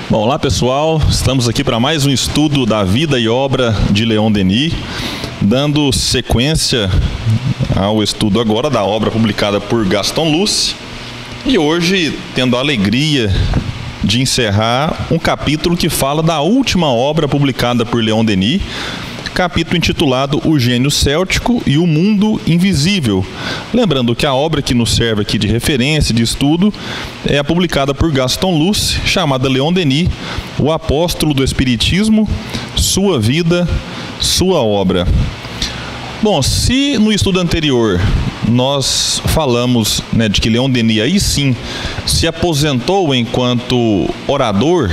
Bom, olá pessoal, estamos aqui para mais um estudo da vida e obra de Leon Denis, dando sequência ao estudo agora da obra publicada por Gaston Luce, e hoje tendo a alegria de encerrar um capítulo que fala da última obra publicada por Leon Denis, capítulo intitulado O Gênio Céltico e o Mundo Invisível. Lembrando que a obra que nos serve aqui de referência, de estudo, é a publicada por Gaston Luce, chamada Leon Denis, o Apóstolo do Espiritismo, Sua Vida, Sua Obra. Bom, se no estudo anterior nós falamos, de que Leon Denis aí sim se aposentou enquanto orador,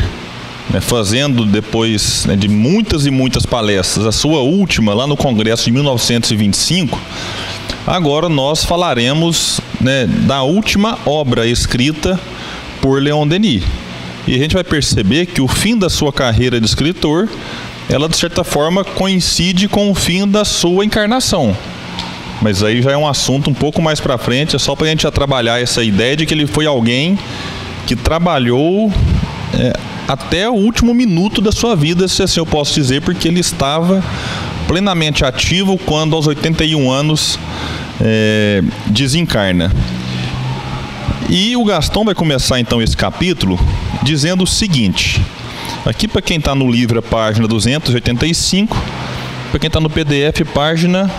fazendo depois de muitas e muitas palestras, a sua última lá no Congresso de 1925, agora nós falaremos da última obra escrita por Leon Denis. E a gente vai perceber que o fim da sua carreira de escritor, ela de certa forma coincide com o fim da sua encarnação. Mas aí já é um assunto um pouco mais para frente, é só para a gente já trabalhar essa ideia de que ele foi alguém que trabalhou até o último minuto da sua vida, se assim eu posso dizer, porque ele estava plenamente ativo quando aos 81 anos desencarna. E o Gaston vai começar então esse capítulo dizendo o seguinte, aqui para quem está no livro, a página 285, para quem está no PDF, página...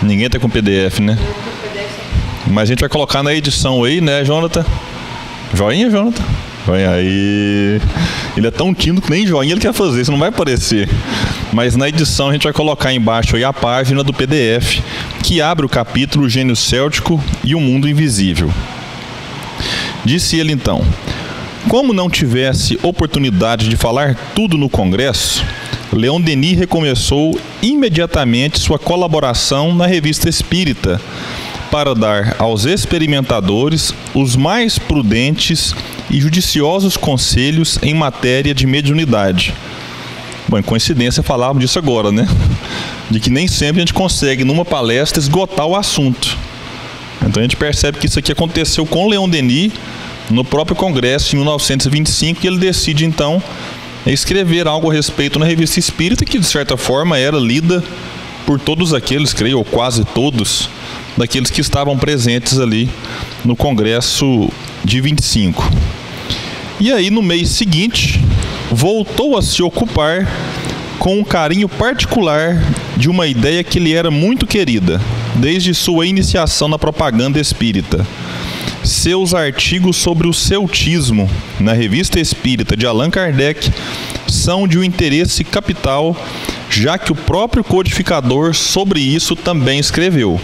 Ninguém está com PDF, né? Mas a gente vai colocar na edição aí, né, Jonathan? Joinha, Jonathan? Joinha aí. Ele é tão tímido que nem joinha ele quer fazer, isso não vai aparecer. Mas na edição a gente vai colocar embaixo aí a página do PDF que abre o capítulo O Gênio Céltico e o Mundo Invisível. Disse ele então: como não tivesse oportunidade de falar tudo no Congresso, Leon Denis recomeçou imediatamente sua colaboração na Revista Espírita para dar aos experimentadores os mais prudentes e judiciosos conselhos em matéria de mediunidade. Bom, em coincidência falávamos disso agora, de que nem sempre a gente consegue numa palestra esgotar o assunto. Então a gente percebe que isso aqui aconteceu com Leon Denis no próprio Congresso em 1925, e ele decide então escrever algo a respeito na Revista Espírita, que de certa forma era lida por todos aqueles, creio, ou quase todos, daqueles que estavam presentes ali no Congresso de 25. E aí, no mês seguinte, voltou a se ocupar com um carinho particular de uma ideia que lhe era muito querida, desde sua iniciação na propaganda espírita. Seus artigos sobre o celtismo na Revista Espírita de Allan Kardec são de um interesse capital, já que o próprio codificador sobre isso também escreveu.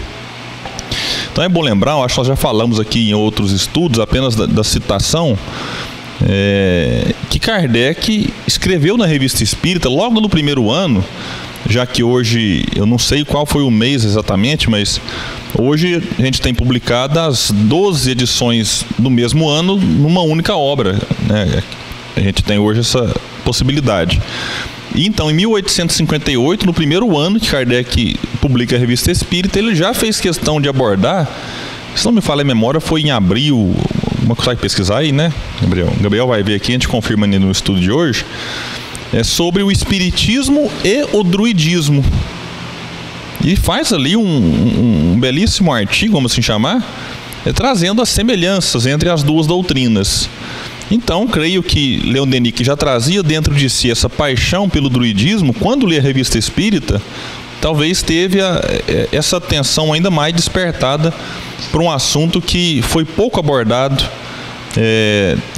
Então é bom lembrar, eu acho que nós já falamos aqui em outros estudos, apenas da citação, que Kardec escreveu na Revista Espírita logo no primeiro ano, já que hoje, eu não sei qual foi o mês exatamente, mas hoje a gente tem publicado as 12 edições do mesmo ano numa única obra, A gente tem hoje essa possibilidade. E então, em 1858, no primeiro ano que Kardec publica a Revista Espírita, ele já fez questão de abordar, se não me falha a memória, foi em abril, uma coisa que pesquisar aí, Gabriel? Gabriel vai ver aqui, a gente confirma no estudo de hoje, sobre o espiritismo e o druidismo. E faz ali um belíssimo artigo, vamos assim chamar, trazendo as semelhanças entre as duas doutrinas. Então, creio que Leon Denis, que já trazia dentro de si essa paixão pelo druidismo, quando lê a Revista Espírita, talvez teve essa atenção ainda mais despertada para um assunto que foi pouco abordado,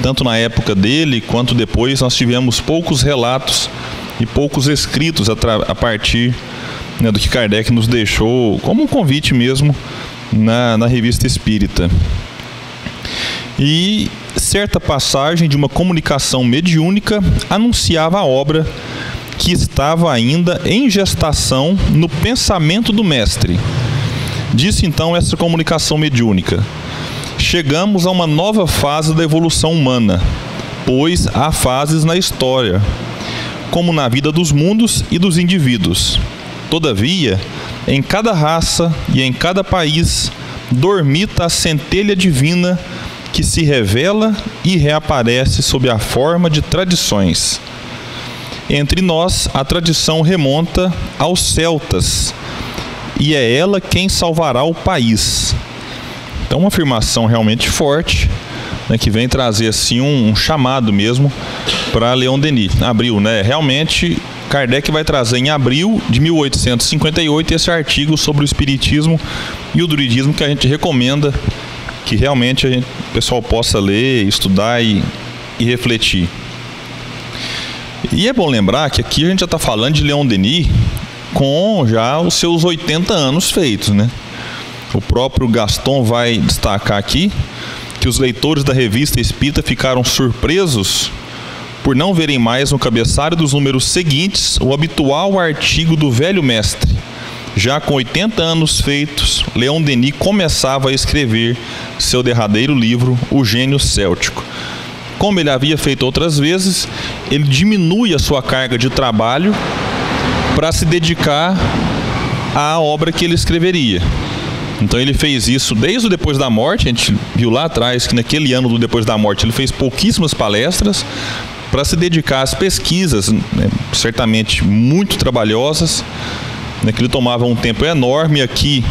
tanto na época dele, quanto depois nós tivemos poucos relatos e poucos escritos a partir do que Kardec nos deixou como um convite mesmo na Revista Espírita. E certa passagem de uma comunicação mediúnica anunciava a obra que estava ainda em gestação no pensamento do mestre. Disse então essa comunicação mediúnica: chegamos a uma nova fase da evolução humana, pois há fases na história, como na vida dos mundos e dos indivíduos. Todavia, em cada raça e em cada país dormita a centelha divina que se revela e reaparece sob a forma de tradições. Entre nós, a tradição remonta aos celtas, e é ela quem salvará o país. Então, uma afirmação realmente forte, né, que vem trazer assim um chamado mesmo para Leon Denis. Abril, né? Realmente, Kardec vai trazer em abril de 1858 esse artigo sobre o espiritismo e o druidismo, que a gente recomenda que realmente o pessoal possa ler, estudar e refletir. E é bom lembrar que aqui a gente já está falando de Leon Denis com já os seus 80 anos feitos, né? O próprio Gaston vai destacar aqui que os leitores da Revista Espírita ficaram surpresos por não verem mais no cabeçalho dos números seguintes o habitual artigo do velho mestre. Já com 80 anos feitos, Leon Denis começava a escrever seu derradeiro livro, O Gênio Céltico. Como ele havia feito outras vezes, ele diminui a sua carga de trabalho para se dedicar à obra que ele escreveria. Então ele fez isso desde o depois da morte. A gente viu lá atrás que naquele ano do depois da morte ele fez pouquíssimas palestras para se dedicar às pesquisas, né, certamente muito trabalhosas, né, que ele tomava um tempo enorme. Aqui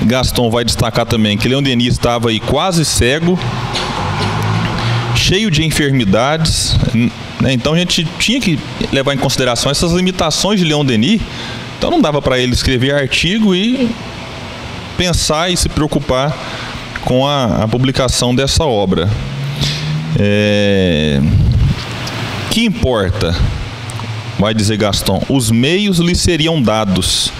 Gaston vai destacar também que Leon Denis estava aí quase cego, cheio de enfermidades, né? Então a gente tinha que levar em consideração essas limitações de Leon Denis. Então não dava para ele escrever artigo e pensar e se preocupar com a publicação dessa obra. Que importa, vai dizer Gaston, os meios lhe seriam dados,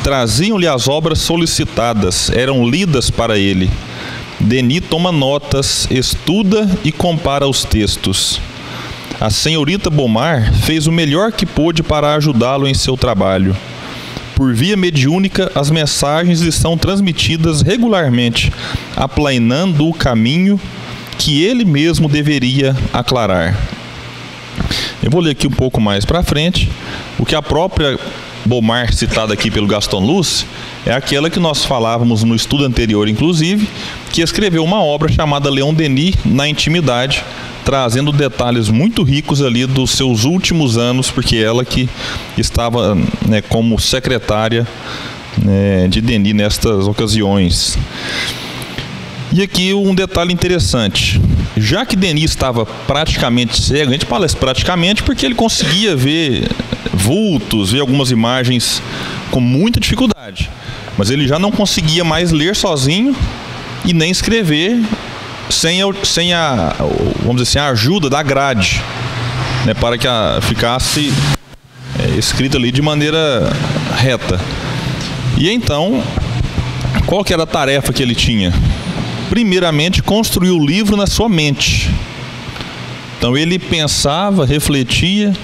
traziam-lhe as obras solicitadas, eram lidas para ele. Denis toma notas, estuda e compara os textos. A senhorita Beaumar fez o melhor que pôde para ajudá-lo em seu trabalho. Por via mediúnica, as mensagens lhe são transmitidas regularmente, aplainando o caminho que ele mesmo deveria aclarar. Eu vou ler aqui um pouco mais para frente. O que a própria Beaumar, citada aqui pelo Gaston Luce, é aquela que nós falávamos no estudo anterior, inclusive, que escreveu uma obra chamada Leon Denis na Intimidade, trazendo detalhes muito ricos ali dos seus últimos anos, porque ela que estava, né, como secretária, né, de Denis nestas ocasiões. E aqui um detalhe interessante. Já que Denis estava praticamente cego, a gente fala isso praticamente porque ele conseguia ver vultos, ver algumas imagens com muita dificuldade, mas ele já não conseguia mais ler sozinho e nem escrever sem a vamos dizer assim, a ajuda da grade, né, para que ficasse escrito ali de maneira reta. E então, qual que era a tarefa que ele tinha? Primeiramente, construir o livro na sua mente. Então ele pensava, refletia,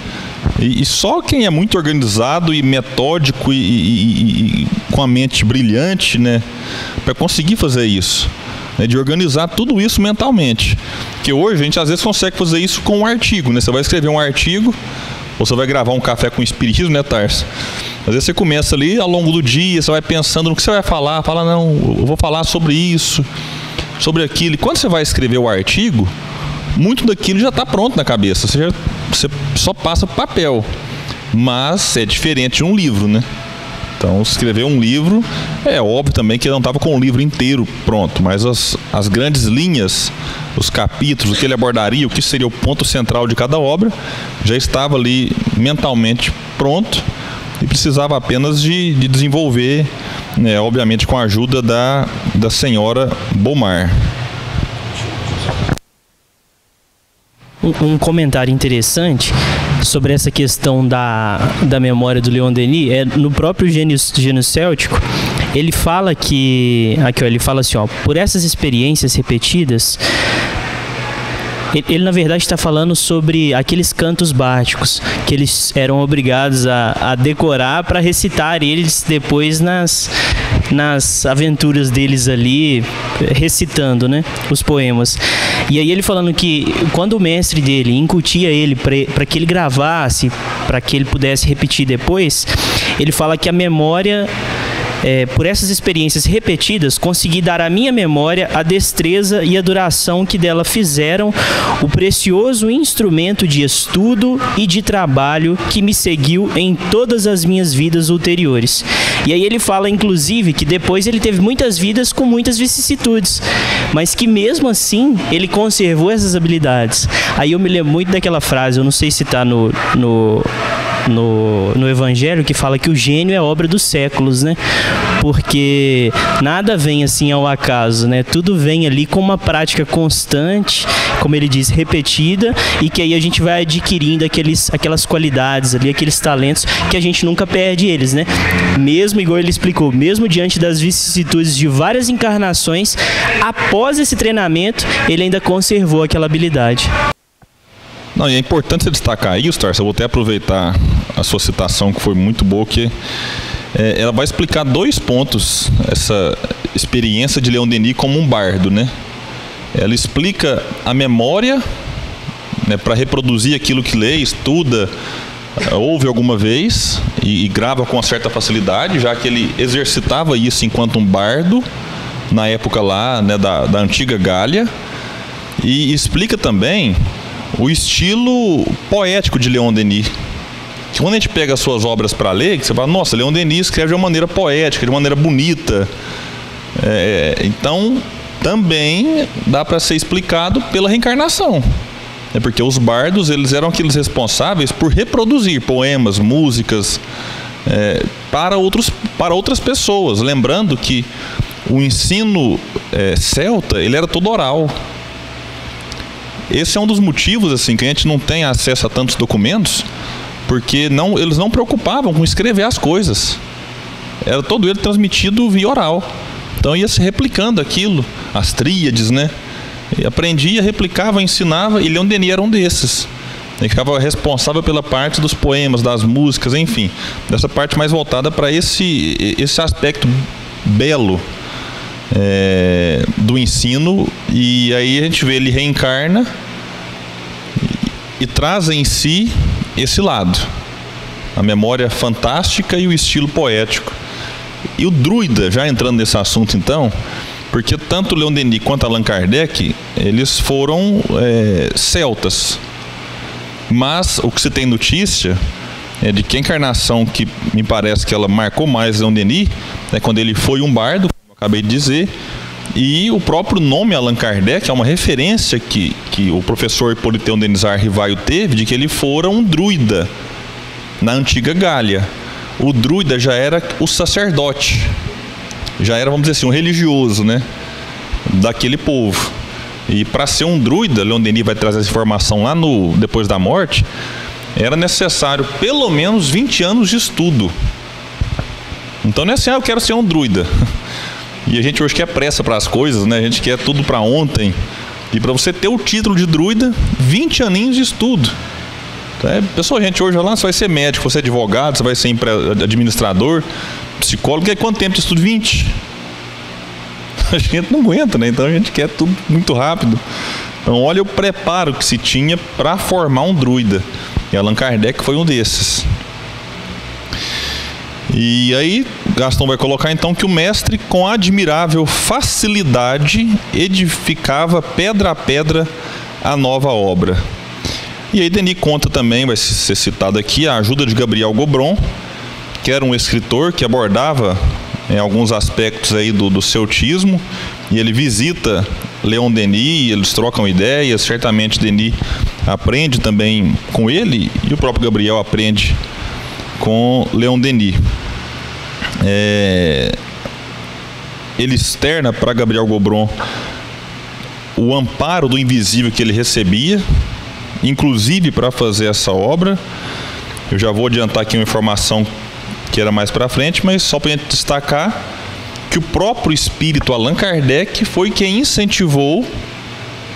e só quem é muito organizado e metódico e com a mente brilhante, né, para conseguir fazer isso, né, de organizar tudo isso mentalmente. Porque hoje a gente às vezes consegue fazer isso com um artigo, né? Você vai escrever um artigo, ou você vai gravar um café com espiritismo, né, Tarso? Às vezes você começa ali, ao longo do dia, você vai pensando no que você vai falar, fala, não, eu vou falar sobre isso, sobre aquilo. E quando você vai escrever o artigo, muito daquilo já está pronto na cabeça, você só passa para o papel. Mas é diferente de um livro, né? Então, escrever um livro, é óbvio também que ele não estava com o livro inteiro pronto, mas as grandes linhas, os capítulos, o que ele abordaria, o que seria o ponto central de cada obra, já estava ali mentalmente pronto e precisava apenas de desenvolver, né, obviamente com a ajuda da senhora Beaumar. Um comentário interessante sobre essa questão da memória do Leon Denis é no próprio Gênio Céltico. Ele fala que aqui, ó, ele fala assim, ó, por essas experiências repetidas, ele na verdade está falando sobre aqueles cantos bárticos que eles eram obrigados a decorar para recitar eles depois nas aventuras deles ali, recitando, né, os poemas. E aí ele falando que quando o mestre dele incutia ele para que ele gravasse, para que ele pudesse repetir depois, ele fala que a memória por essas experiências repetidas, consegui dar à minha memória a destreza e a duração que dela fizeram o precioso instrumento de estudo e de trabalho que me seguiu em todas as minhas vidas ulteriores. E aí ele fala, inclusive, que depois ele teve muitas vidas com muitas vicissitudes, mas que mesmo assim ele conservou essas habilidades. Aí eu me lembro muito daquela frase, eu não sei se está no Evangelho, que fala que o gênio é obra dos séculos, né? Porque nada vem assim ao acaso, né? Tudo vem ali com uma prática constante, como ele diz, repetida, e que aí a gente vai adquirindo aquelas qualidades ali, aqueles talentos que a gente nunca perde eles, né? Mesmo, igual ele explicou, mesmo diante das vicissitudes de várias encarnações, após esse treinamento, ele ainda conservou aquela habilidade. Não, e é importante você destacar isso, Tarso. Eu vou até aproveitar a sua citação, que foi muito boa, que ela vai explicar 2 pontos, essa experiência de Leon Denis como um bardo, né? Ela explica a memória, né, para reproduzir aquilo que lê, estuda, ouve alguma vez e grava com uma certa facilidade, já que ele exercitava isso enquanto um bardo, na época lá, né, da antiga Gália, e explica também o estilo poético de Leon Denis. Que quando a gente pega as suas obras para ler, que você fala, nossa, Leon Denis escreve de uma maneira poética, de uma maneira bonita. Então, também dá para ser explicado pela reencarnação. Porque os bardos, eles eram aqueles responsáveis por reproduzir poemas, músicas, para outras pessoas. Lembrando que o ensino celta, ele era todo oral. Esse é um dos motivos assim, que a gente não tem acesso a tantos documentos, porque eles não preocupavam com escrever as coisas. Era todo ele transmitido via oral. Então ia se replicando aquilo, as tríades, né? E aprendia, replicava, ensinava, e Leon Denis era um desses. Ele ficava responsável pela parte dos poemas, das músicas, enfim, dessa parte mais voltada para esse aspecto belo do ensino. E aí a gente vê, ele reencarna e traz em si esse lado, a memória fantástica e o estilo poético. E o druida, já entrando nesse assunto então, porque tanto Leon Denis quanto Allan Kardec, eles foram celtas, mas o que se tem notícia é de que a encarnação que me parece que ela marcou mais Leon Denis é quando ele foi um bardo, como eu acabei de dizer. E o próprio nome Allan Kardec é uma referência que o professor Hippolyte Denizar Rivaio teve, de que ele fora um druida na antiga Gália. O druida já era o sacerdote, já era, vamos dizer assim, um religioso, né, daquele povo. E para ser um druida, Leon Denis vai trazer essa informação lá depois da morte, era necessário pelo menos 20 anos de estudo. Então não é assim, eu quero ser um druida. E a gente hoje quer pressa para as coisas, né? A gente quer tudo para ontem. E para você ter o título de druida, 20 aninhos de estudo. Pessoal, a gente hoje lá, você vai ser médico, você é advogado, você vai ser administrador, psicólogo, quer quanto tempo de estudo? 20. A gente não aguenta, né? Então a gente quer tudo muito rápido. Então olha o preparo que se tinha para formar um druida. E Allan Kardec foi um desses. E aí Gaston vai colocar então que o mestre, com admirável facilidade, edificava pedra a pedra a nova obra. E aí Denis conta também, vai ser citado aqui, a ajuda de Gabriel Gobron, que era um escritor que abordava alguns aspectos aí do celtismo, e ele visita Leon Denis, eles trocam ideias, certamente Denis aprende também com ele, e o próprio Gabriel aprende com Leon Denis. Ele externa para Gabriel Gobron o amparo do invisível que ele recebia, inclusive para fazer essa obra. Eu já vou adiantar aqui uma informação que era mais para frente, mas só para a gente destacar que o próprio espírito Allan Kardec foi quem incentivou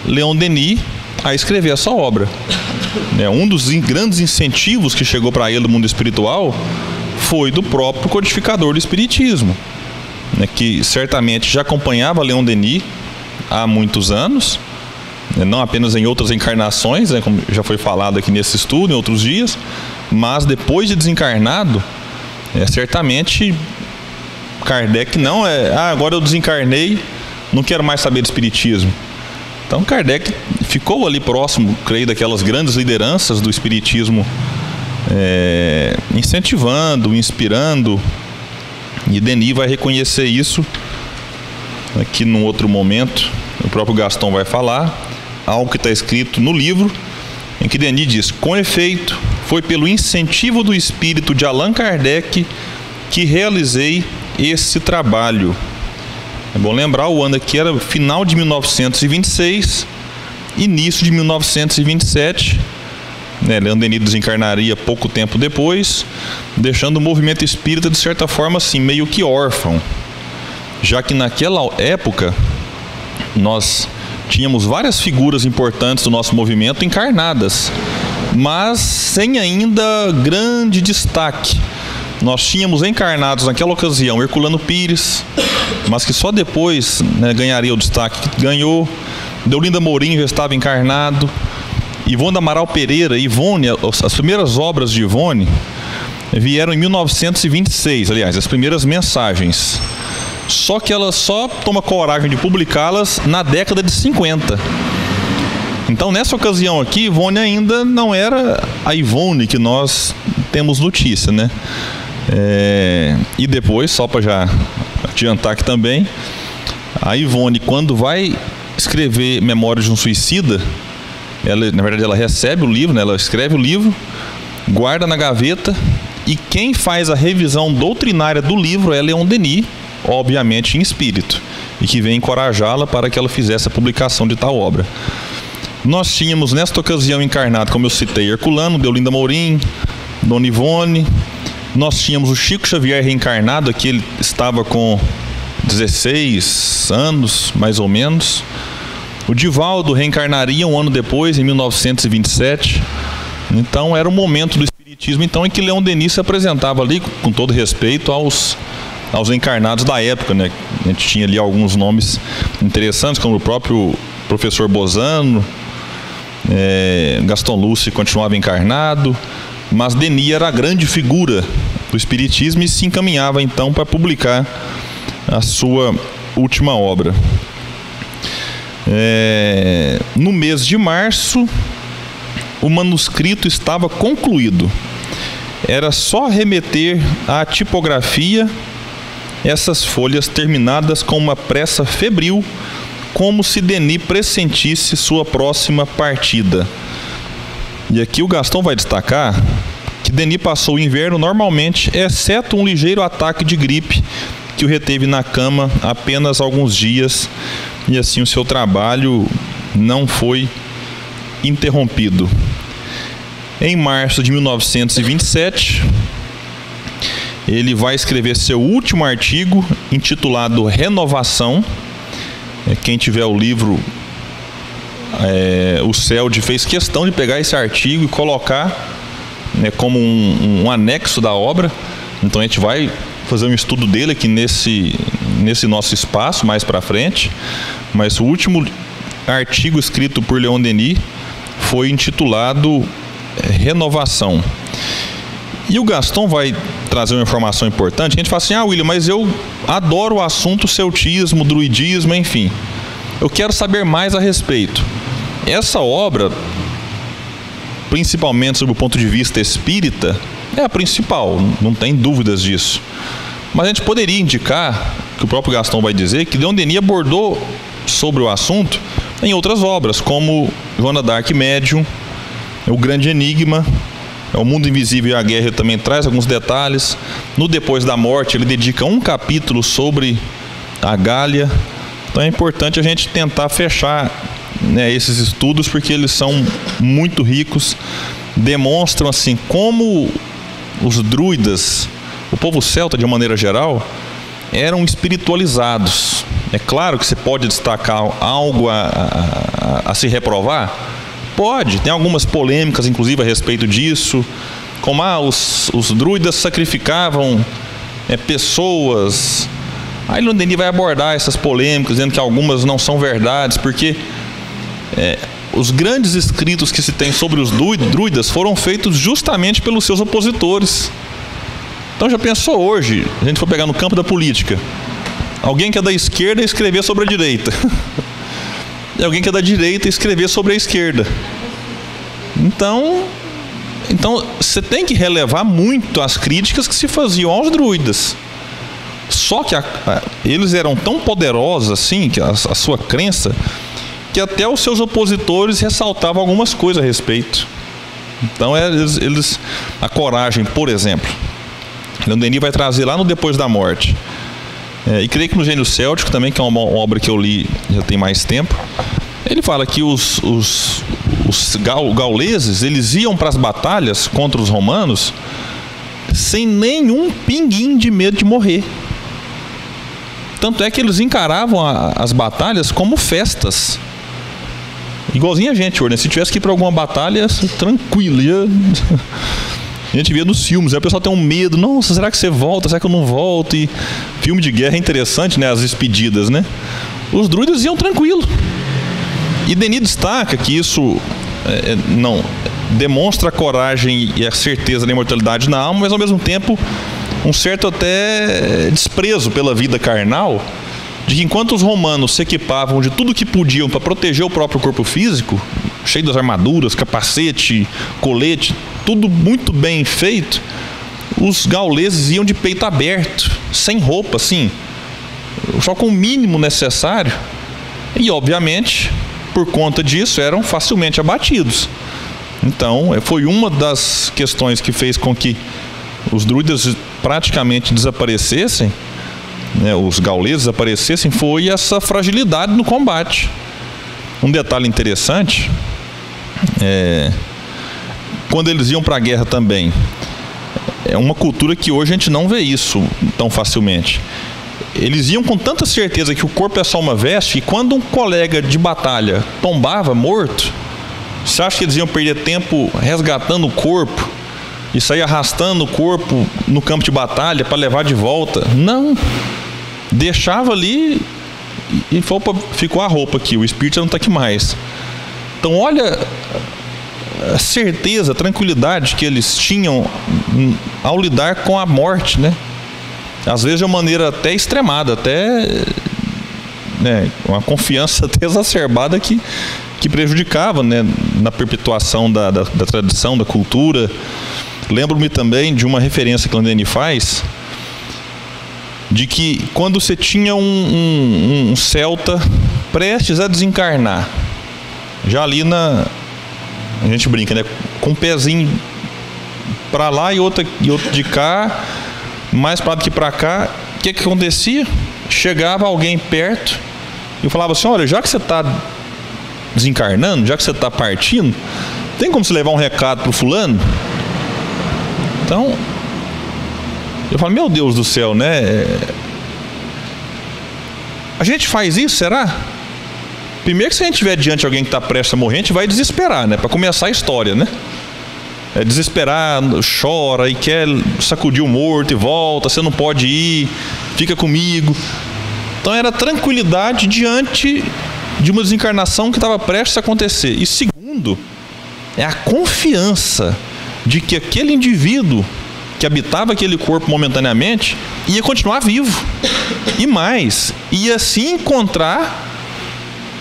Leon Denis a escrever essa obra. Um dos grandes incentivos que chegou para ele do mundo espiritual foi do próprio codificador do espiritismo, que certamente já acompanhava Leon Denis há muitos anos, não apenas em outras encarnações, como já foi falado aqui nesse estudo, em outros dias, mas depois de desencarnado, certamente Kardec não é, agora eu desencarnei, não quero mais saber de espiritismo. Então Kardec ficou ali próximo, creio, daquelas grandes lideranças do espiritismo, incentivando, inspirando, e Denis vai reconhecer isso aqui num outro momento. O próprio Gaston vai falar algo que está escrito no livro, em que Denis diz: com efeito, foi pelo incentivo do espírito de Allan Kardec que realizei esse trabalho. É bom lembrar, o ano aqui era final de 1926, início de 1927. Leon Denis desencarnaria pouco tempo depois, deixando o movimento espírita, de certa forma, assim, meio que órfão, já que naquela época nós tínhamos várias figuras importantes do nosso movimento encarnadas, mas sem ainda grande destaque. Nós tínhamos encarnados naquela ocasião Herculano Pires, mas que só depois, ganharia o destaque que ganhou. Deolinda Mourinho já estava encarnado. Ivone Amaral Pereira, Ivone, as primeiras obras de Ivone vieram em 1926, aliás, as primeiras mensagens. Só que ela só toma coragem de publicá-las na década de 50. Então, nessa ocasião aqui, Ivone ainda não era a Ivone que nós temos notícia, né? E depois, só para já adiantar aqui também, a Ivone, quando vai escrever Memórias de um Suicida, ela, na verdade, ela recebe o livro, né? Ela escreve o livro, guarda na gaveta, e quem faz a revisão doutrinária do livro é Leon Denis, obviamente em espírito, e que vem encorajá-la para que ela fizesse a publicação de tal obra. Nós tínhamos nesta ocasião encarnado, como eu citei, Herculano, Deolinda Mourim, Dona Ivone. Nós tínhamos o Chico Xavier reencarnado, aqui ele estava com 16 anos, mais ou menos. O Divaldo reencarnaria um ano depois, em 1927. Então era o momento do espiritismo, então, em que Leon Denis se apresentava ali, com todo respeito aos encarnados da época, né? A gente tinha ali alguns nomes interessantes, como o próprio professor Bozano, Gaston Luce continuava encarnado, mas Denis era a grande figura do espiritismo e se encaminhava então para publicar a sua última obra. No mês de março, o manuscrito estava concluído. Era só remeter à tipografia essas folhas terminadas com uma pressa febril, como se Denis pressentisse sua próxima partida. E aqui o Gaston vai destacar que Denis passou o inverno normalmente, exceto um ligeiro ataque de gripe que o reteve na cama apenas alguns dias, e assim o seu trabalho não foi interrompido. Em março de 1927, ele vai escrever seu último artigo, intitulado Renovação. Quem tiver o livro, o CELD fez questão de pegar esse artigo e colocar, como um anexo da obra. Então a gente vai fazer um estudo dele aqui nesse nosso espaço mais para frente. Mas o último artigo escrito por Leon Denis foi intitulado Renovação. E o Gaston vai trazer uma informação importante. A gente fala assim: William, mas eu adoro o assunto celtismo, druidismo, enfim. Eu quero saber mais a respeito. Essa obra, principalmente sob o ponto de vista espírita, é a principal, não tem dúvidas disso. Mas a gente poderia indicar, que o próprio Gaston vai dizer, que Leon Denis abordou sobre o assunto em outras obras, como Joana d'Arc Médium, O Grande Enigma, O Mundo Invisível e a Guerra, também traz alguns detalhes. No Depois da Morte, ele dedica um capítulo sobre a Gália. Então é importante a gente tentar fechar, esses estudos, porque eles são muito ricos, demonstram assim como os druidas, o povo celta de uma maneira geral, eram espiritualizados. É claro que você pode destacar algo a se reprovar. Pode, tem algumas polêmicas, inclusive, a respeito disso, como os druidas sacrificavam pessoas. Aí Leon Denis vai abordar essas polêmicas, dizendo que algumas não são verdades, porque os grandes escritos que se tem sobre os druidas foram feitos justamente pelos seus opositores. Então já pensou hoje, a gente for pegar no campo da política, alguém que é da esquerda escrever sobre a direita, e alguém que é da direita escrever sobre a esquerda. Então você tem que relevar muito as críticas que se faziam aos druidas. Só que eles eram tão poderosos assim, que a sua crença, que até os seus opositores ressaltavam algumas coisas a respeito. Então a coragem, por exemplo, Leon Denis vai trazer lá no Depois da Morte, e creio que no Gênio Céltico também, que é uma obra que eu li já tem mais tempo, ele fala que os gauleses, eles iam para as batalhas contra os romanos sem nenhum pinguim de medo de morrer. Tanto é que eles encaravam as batalhas como festas. Igualzinho a gente hoje, né? Se tivesse que ir para alguma batalha, tranquilo. A gente via nos filmes, né? O pessoal tem um medo. Nossa, será que você volta? Será que eu não volto? E filme de guerra é interessante, né? As despedidas, né? Os druidas iam tranquilo. E Denis destaca que isso não demonstra a coragem e a certeza da imortalidade na alma, mas ao mesmo tempo um certo até desprezo pela vida carnal, de que enquanto os romanos se equipavam de tudo que podiam para proteger o próprio corpo físico, cheio das armaduras, capacete, colete, tudo muito bem feito, os gauleses iam de peito aberto, sem roupa, assim, só com o mínimo necessário, e obviamente, por conta disso, eram facilmente abatidos. Então, foi uma das questões que fez com que os druidas praticamente desaparecessem, né, os gauleses desaparecessem, foi essa fragilidade no combate. Um detalhe interessante, quando eles iam para a guerra também, é uma cultura que hoje a gente não vê isso tão facilmente. Eles iam com tanta certeza que o corpo é só uma veste, e quando um colega de batalha tombava morto, você acha que eles iam perder tempo resgatando o corpo e sair arrastando o corpo no campo de batalha para levar de volta? Não. Deixava ali e ficou a roupa aqui, o espírito não está aqui mais. Então olha a certeza, a tranquilidade que eles tinham ao lidar com a morte, né? Às vezes de uma maneira até extremada, até, né, uma confiança até exacerbada que prejudicava, né, na perpetuação da tradição, da cultura. Lembro-me também de uma referência que Leon Denis faz, de que quando você tinha um celta prestes a desencarnar, já ali a gente brinca, né, com um pezinho para lá e outro de cá, mais para lá do que para cá, o que acontecia? Chegava alguém perto e falava assim: olha, já que você está desencarnando, já que você está partindo, tem como você levar um recado para o fulano? Então, eu falo, meu Deus do céu, né? A gente faz isso, será? Primeiro que se a gente estiver diante de alguém que está prestes a morrer, a gente vai desesperar, né? Para começar a história, né? Desesperar, chora e quer sacudir o morto e volta, você não pode ir, fica comigo. Então era tranquilidade diante de uma desencarnação que estava prestes a acontecer. E segundo, é a confiança de que aquele indivíduo que habitava aquele corpo momentaneamente ia continuar vivo. E mais, ia se encontrar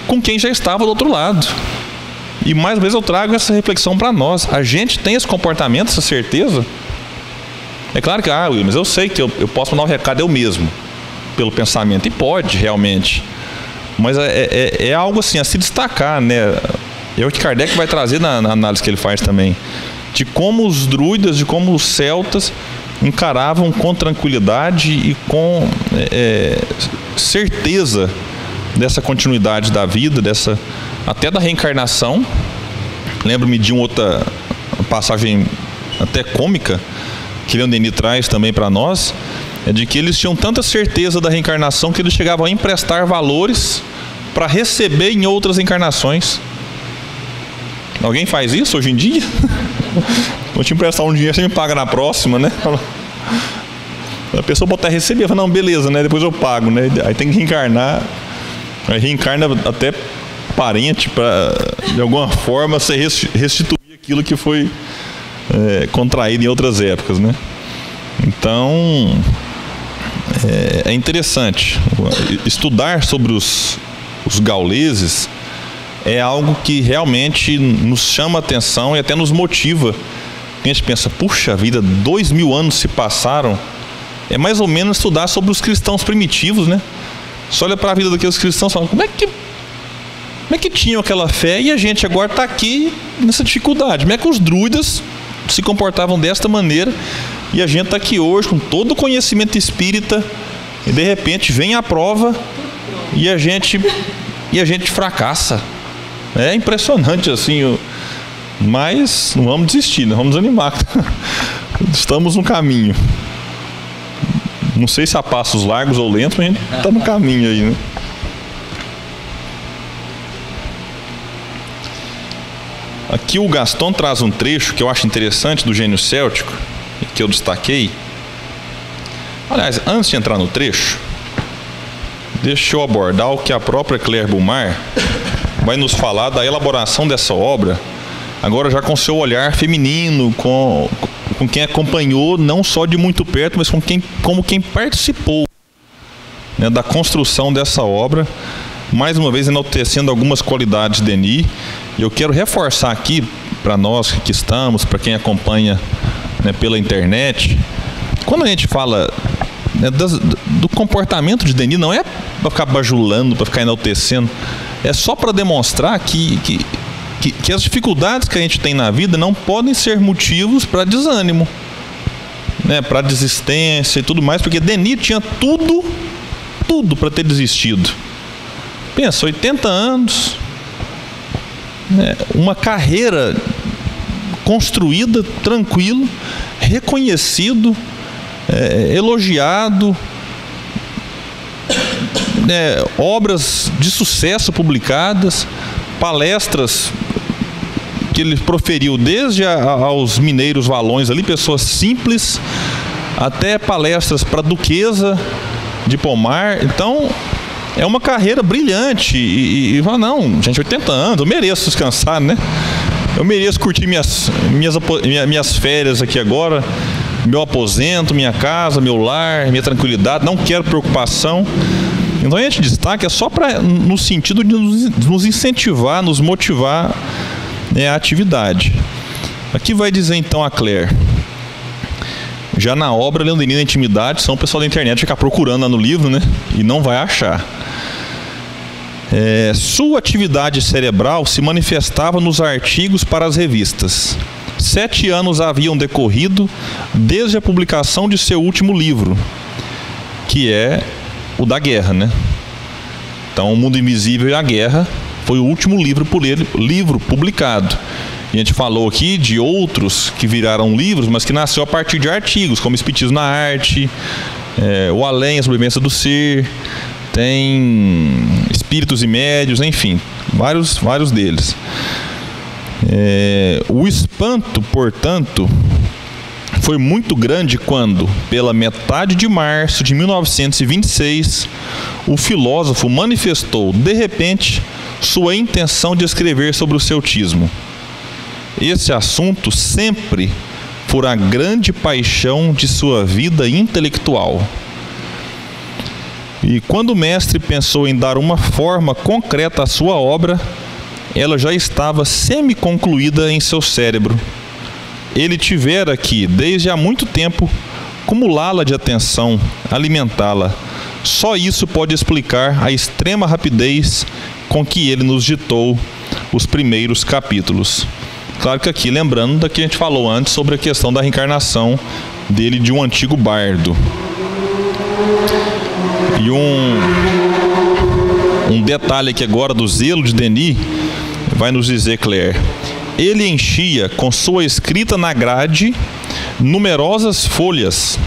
com quem já estava do outro lado. E mais uma vez eu trago essa reflexão para nós. A gente tem esse comportamento, essa certeza? É claro que, mas eu sei que eu posso mandar um recado eu mesmo, pelo pensamento. E pode, realmente. Mas é algo assim, a se destacar, né? É o que Kardec vai trazer na análise que ele faz também. De como os druidas, de como os celtas encaravam com tranquilidade e com certeza dessa continuidade da vida, até da reencarnação. Lembro-me de uma outra passagem até cômica que Leon Denis traz também para nós, de que eles tinham tanta certeza da reencarnação que eles chegavam a emprestar valores para receber em outras encarnações. Alguém faz isso hoje em dia? Vou te emprestar um dinheiro, você me paga na próxima, né? A pessoa pode até receber, fala, não, beleza, né? Depois eu pago, né? Aí tem que reencarnar. Aí reencarna até parente para, de alguma forma, você restituir aquilo que foi contraído em outras épocas, né? Então, é interessante. Estudar sobre os gauleses é algo que realmente nos chama a atenção e até nos motiva. A gente pensa, puxa vida, 2000 anos se passaram. É mais ou menos estudar sobre os cristãos primitivos, né? Você olha para a vida daqueles cristãos e fala, como é que tinham aquela fé e a gente agora está aqui nessa dificuldade? Como é que os druidas se comportavam desta maneira e a gente está aqui hoje com todo o conhecimento espírita e de repente vem a prova e a gente fracassa? É impressionante assim, mas não vamos desistir, não vamos desanimar. Estamos no caminho. Não sei se a passos largos ou lentos, mas a gente está no caminho aí, né? Aqui o Gaston traz um trecho que eu acho interessante do Gênio Céltico, que eu destaquei. Aliás, antes de entrar no trecho, deixa eu abordar o que a própria Claire Bumar vai nos falar da elaboração dessa obra, agora já com seu olhar feminino, com quem acompanhou não só de muito perto, mas como quem participou, né, da construção dessa obra, mais uma vez enaltecendo algumas qualidades de Denis. E eu quero reforçar aqui para nós que estamos, para quem acompanha, né, pela internet, quando a gente fala, né, do comportamento de Denis, não é para ficar bajulando, para ficar enaltecendo, é só para demonstrar que as dificuldades que a gente tem na vida não podem ser motivos para desânimo, né, para desistência e tudo mais, porque Denis tinha tudo para ter desistido. Pensa, 80 anos, né, uma carreira construída, tranquilo, reconhecido, elogiado, obras de sucesso publicadas, palestras que ele proferiu desde aos mineiros valões ali, pessoas simples, até palestras para a duquesa de Pomar. Então é uma carreira brilhante e fala, não, gente, 80 anos, eu mereço descansar, né? Eu mereço curtir minhas férias aqui agora, meu aposento, minha casa, meu lar, minha tranquilidade, não quero preocupação. Então a gente destaca só no sentido de nos incentivar, nos motivar, né, a atividade. Aqui vai dizer então a Claire, já na obra Leon Denis na Intimidade, são o pessoal da internet ficar procurando lá no livro, né, e não vai achar. Sua atividade cerebral se manifestava nos artigos para as revistas. 7 anos haviam decorrido desde a publicação de seu último livro, que é o da guerra, né? Então, O Mundo Invisível e a Guerra foi o último livro publicado. E a gente falou aqui de outros que viraram livros, mas que nasceu a partir de artigos, como Espiritismo na Arte, O Além, a Sobrevivência do Ser, tem Espíritos e Médios, enfim, vários deles. O espanto, portanto, foi muito grande quando, pela metade de março de 1926, o filósofo manifestou, de repente, sua intenção de escrever sobre o celtismo. Esse assunto sempre fora a grande paixão de sua vida intelectual. E quando o mestre pensou em dar uma forma concreta à sua obra, ela já estava semi-concluída em seu cérebro. Ele tivera que, desde há muito tempo, acumulá-la de atenção, alimentá-la. Só isso pode explicar a extrema rapidez com que ele nos ditou os primeiros capítulos. Claro que aqui, lembrando da que a gente falou antes sobre a questão da reencarnação dele de um antigo bardo. E um detalhe aqui agora do zelo de Denis, vai nos dizer Claire. Ele enchia com sua escrita na grade numerosas folhas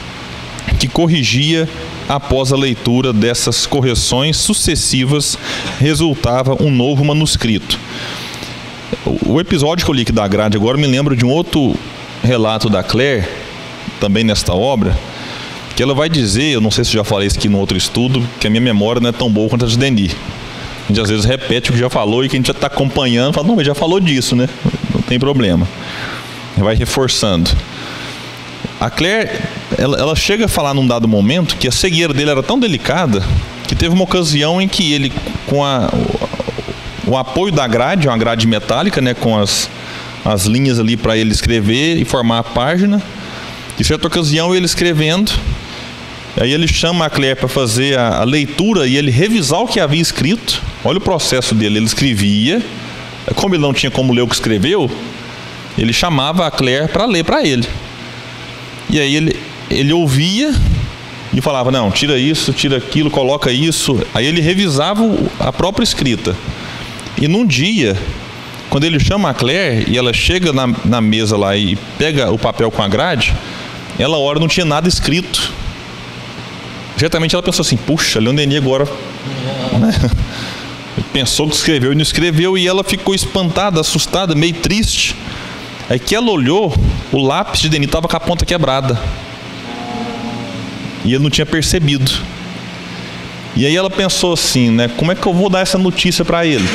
que corrigia após a leitura dessas correções sucessivas, resultava um novo manuscrito. O episódio que eu li aqui da grade agora me lembra de um outro relato da Claire, também nesta obra, que ela vai dizer, eu não sei se eu já falei isso aqui no outro estudo, que a minha memória não é tão boa quanto a de Denis. A gente às vezes repete o que já falou e que a gente já está acompanhando, fala, não, mas já falou disso, né? Não tem problema. Vai reforçando. A Claire ela chega a falar num dado momento que a cegueira dele era tão delicada que teve uma ocasião em que ele, com o apoio da grade, uma grade metálica, né, com as linhas ali para ele escrever e formar a página, em certa ocasião ele escrevendo, aí ele chama a Claire para fazer a leitura e ele revisar o que havia escrito. Olha o processo dele, ele escrevia, como ele não tinha como ler o que escreveu, ele chamava a Claire para ler para ele. E aí ele ouvia e falava, não, tira isso, tira aquilo, coloca isso. Aí ele revisava a própria escrita. E num dia, quando ele chama a Claire e ela chega na mesa lá e pega o papel com a grade, ela olha, não tinha nada escrito. Certamente ela pensou assim, puxa, Leon Denis agora, né? Pensou que escreveu e não escreveu, e ela ficou espantada, assustada, meio triste. Aí que ela olhou, o lápis de Denis estava com a ponta quebrada. E ele não tinha percebido. E aí ela pensou assim, né? Como é que eu vou dar essa notícia para ele?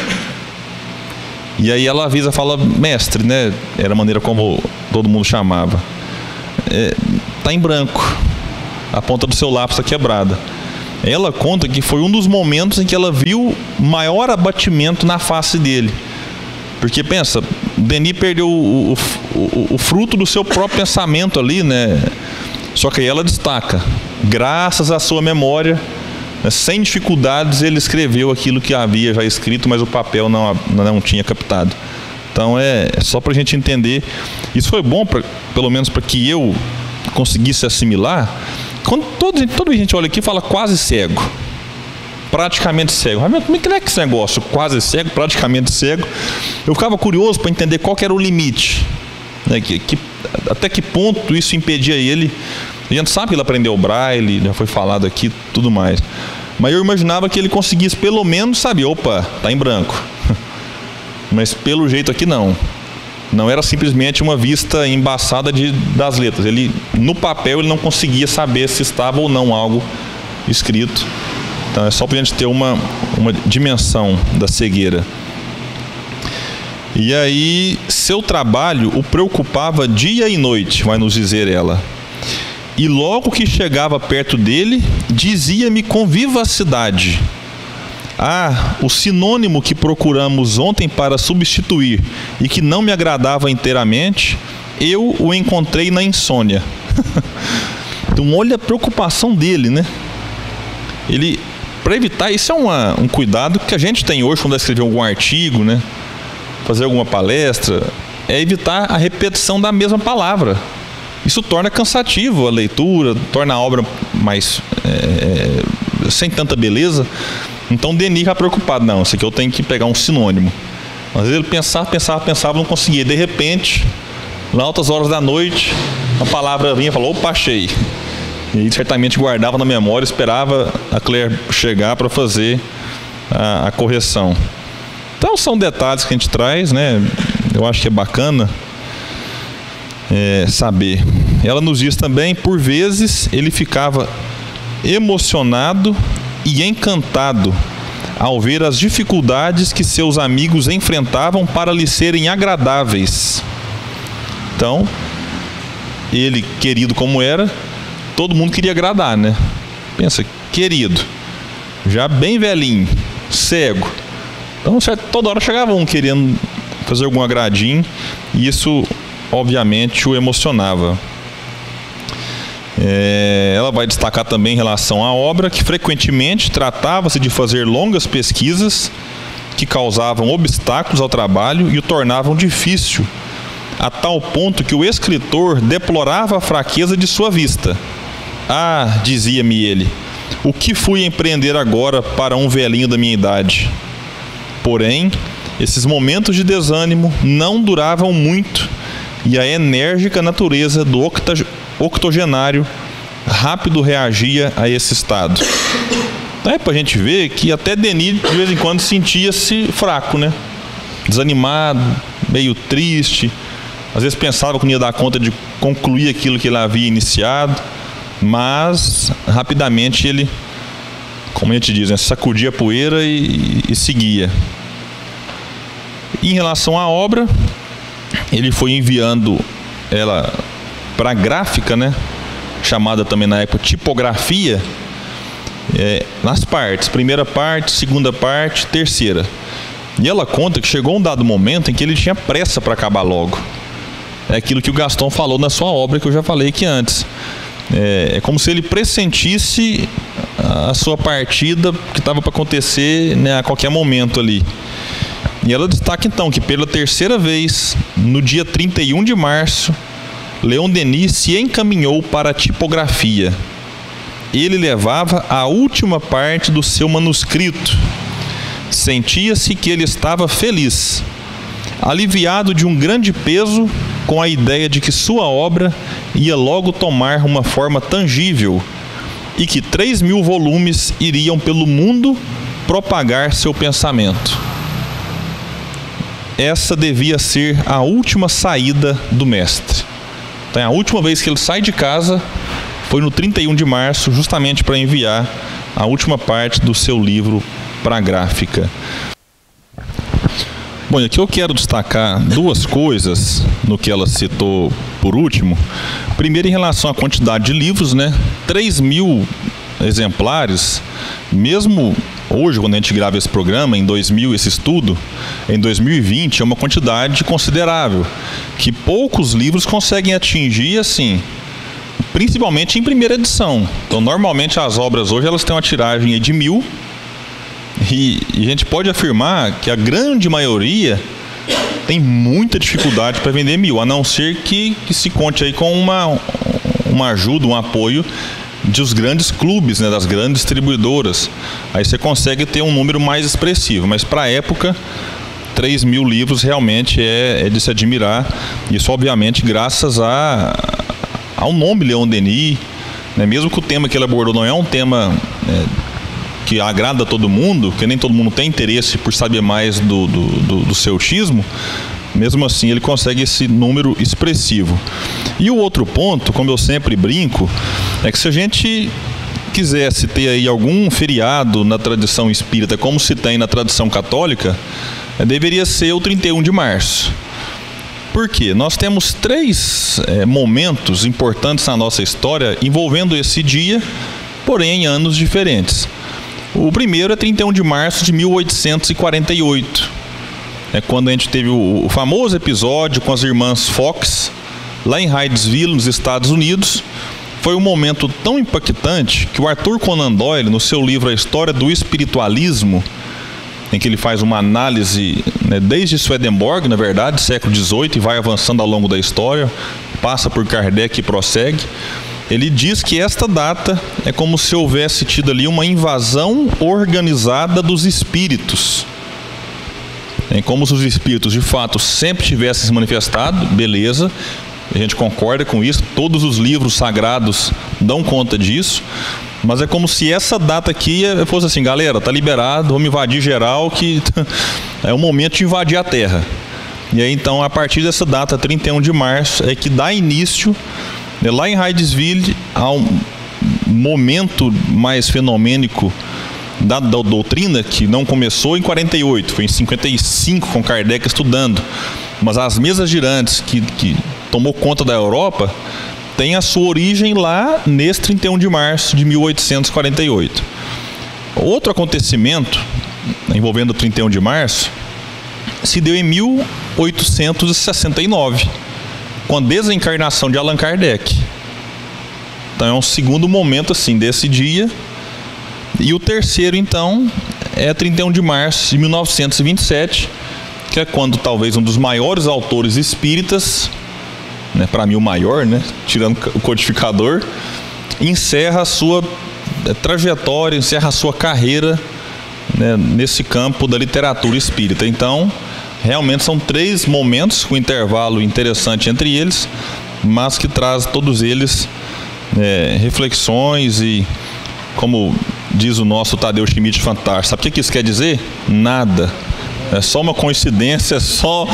E aí ela avisa, fala, mestre, né? Era a maneira como todo mundo chamava. Tá em branco. A ponta do seu lápis está quebrada. Ela conta que foi um dos momentos em que ela viu maior abatimento na face dele. Porque pensa, Denis perdeu o fruto do seu próprio pensamento ali, né? Só que aí ela destaca, graças à sua memória, né, sem dificuldades ele escreveu aquilo que havia já escrito, mas o papel não tinha captado. Então é só para a gente entender. Isso foi bom, pelo menos para que eu conseguisse assimilar. Quando toda a gente olha aqui e fala quase cego, praticamente cego. Como é que é esse negócio? Quase cego, praticamente cego. Eu ficava curioso para entender qual que era o limite, né? Até que ponto isso impedia ele. A gente sabe que ele aprendeu o braille, já foi falado aqui, tudo mais. Mas eu imaginava que ele conseguisse pelo menos saber, opa, tá em branco. Mas pelo jeito aqui não. Não era simplesmente uma vista embaçada das letras. Ele, no papel, ele não conseguia saber se estava ou não algo escrito. Então é só para a gente ter uma dimensão da cegueira. E aí, seu trabalho o preocupava dia e noite, vai nos dizer ela. E logo que chegava perto dele, dizia-me com vivacidade: ah, o sinônimo que procuramos ontem para substituir e que não me agradava inteiramente, eu o encontrei na insônia. Então olha a preocupação dele, né? Ele, para evitar, isso é um cuidado que a gente tem hoje quando vai escrever algum artigo, né? Fazer alguma palestra, é evitar a repetição da mesma palavra. Isso torna cansativo a leitura, torna a obra mais sem tanta beleza. Então Denis está preocupado, não, isso aqui eu tenho que pegar um sinônimo. Às vezes ele pensava, não conseguia. De repente, lá altas horas da noite, a palavra vinha e falou, opa, achei. E ele certamente guardava na memória, esperava a Claire chegar para fazer a correção. Então são detalhes que a gente traz, né? Eu acho que é bacana saber. Ela nos diz também, por vezes ele ficava emocionado e encantado ao ver as dificuldades que seus amigos enfrentavam para lhe serem agradáveis. Então, ele, querido como era, todo mundo queria agradar, né? Pensa, querido, já bem velhinho, cego. Então, toda hora chegava um querendo fazer algum agradinho, e isso, obviamente, o emocionava. Ela vai destacar também em relação à obra que frequentemente tratava-se de fazer longas pesquisas que causavam obstáculos ao trabalho e o tornavam difícil, a tal ponto que o escritor deplorava a fraqueza de sua vista. Ah, dizia-me ele, o que fui empreender agora para um velhinho da minha idade? Porém, esses momentos de desânimo não duravam muito e a enérgica natureza do octogenário rápido reagia a esse estado. Então é para a gente ver que até Denis de vez em quando sentia-se fraco, né? Desanimado, meio triste, às vezes pensava que não ia dar conta de concluir aquilo que ele havia iniciado, mas rapidamente ele, como a gente diz, né, sacudia a poeira e seguia. Em relação à obra, ele foi enviando ela para a gráfica, né? chamada também na época tipografia, nas partes, primeira parte, segunda parte, terceira. E ela conta que chegou um dado momento em que ele tinha pressa para acabar logo. É aquilo que o Gaston falou na sua obra, que eu já falei aqui antes. É como se ele pressentisse a sua partida que estava para acontecer, né, a qualquer momento ali. E ela destaca então que pela terceira vez, no dia 31 de março, Leon Denis se encaminhou para a tipografia. Ele levava a última parte do seu manuscrito. Sentia-se que ele estava feliz, aliviado de um grande peso, com a ideia de que sua obra ia logo tomar uma forma tangível e que 3.000 volumes iriam pelo mundo propagar seu pensamento. Essa devia ser a última saída do mestre. Então, a última vez que ele sai de casa foi no 31 de março, justamente para enviar a última parte do seu livro para a gráfica. Bom, aqui eu quero destacar duas coisas no que ela citou por último. Primeiro, em relação à quantidade de livros, né? 3.000 exemplares, mesmo hoje, quando a gente grava esse programa, em 2000, esse estudo, em 2020, é uma quantidade considerável, que poucos livros conseguem atingir, assim, principalmente em primeira edição. Então, normalmente, as obras hoje, elas têm uma tiragem de 1.000, e a gente pode afirmar que a grande maioria tem muita dificuldade para vender 1.000, a não ser que se conte aí com uma ajuda, um apoio dos grandes clubes, né, das grandes distribuidoras. Aí você consegue ter um número mais expressivo, mas para a época 3.000 livros realmente é de se admirar. Isso obviamente graças ao nome Leon Denis, né, mesmo que o tema que ele abordou não é um tema que agrada a todo mundo, porque nem todo mundo tem interesse por saber mais do celtismo. Mesmo assim, ele consegue esse número expressivo. E o outro ponto, como eu sempre brinco, é que se a gente quisesse ter aí algum feriado na tradição espírita, como se tem na tradição católica, deveria ser o 31 de março. Por quê? Nós temos 3 momentos importantes na nossa história envolvendo esse dia, porém em anos diferentes. O primeiro é 31 de março de 1848. É quando a gente teve o famoso episódio com as irmãs Fox, lá em Hydesville, nos Estados Unidos. Foi um momento tão impactante que o Arthur Conan Doyle, no seu livro A História do Espiritualismo, em que ele faz uma análise, né, desde Swedenborg, na verdade, século XVIII, e vai avançando ao longo da história, passa por Kardec e prossegue. Ele diz que esta data é como se houvesse tido ali uma invasão organizada dos espíritos. É como se os espíritos, de fato, sempre tivessem se manifestado, beleza, a gente concorda com isso, todos os livros sagrados dão conta disso, mas é como se essa data aqui fosse assim: galera, tá liberado, vamos invadir geral, que é o momento de invadir a Terra. E aí, então, a partir dessa data, 31 de março, é que dá início, lá em Hydesville, a um momento mais fenomênico da doutrina, que não começou em 48, foi em 55 com Kardec estudando, mas as mesas girantes que tomou conta da Europa tem a sua origem lá nesse 31 de março de 1848. Outro acontecimento envolvendo o 31 de março se deu em 1869, com a desencarnação de Allan Kardec. Então é um segundo momento assim desse dia. E o terceiro, então, é 31 de março de 1927, que é quando talvez um dos maiores autores espíritas, né, para mim o maior, né, tirando o codificador, encerra a sua trajetória, encerra a sua carreira, né, nesse campo da literatura espírita. Então, realmente são 3 momentos com intervalo interessante entre eles, mas que traz todos eles reflexões e, como diz o nosso Tadeu Schmidt fantástico, sabe o que isso quer dizer? Nada. É só uma coincidência, é só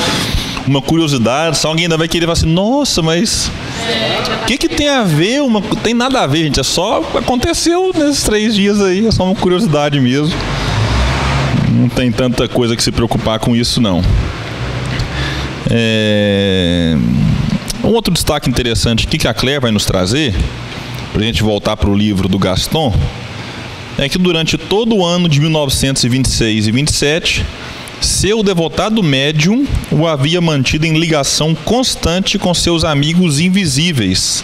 uma curiosidade. Só alguém ainda vai querer falar assim: nossa, mas o que tem a ver? Tem nada a ver, gente. É só aconteceu nesses 3 dias aí. É só uma curiosidade mesmo. Não tem tanta coisa que se preocupar com isso, não. Um outro destaque interessante aqui que a Claire vai nos trazer para a gente voltar para o livro do Gaston, é que durante todo o ano de 1926 e 27, seu devotado médium o havia mantido em ligação constante com seus amigos invisíveis.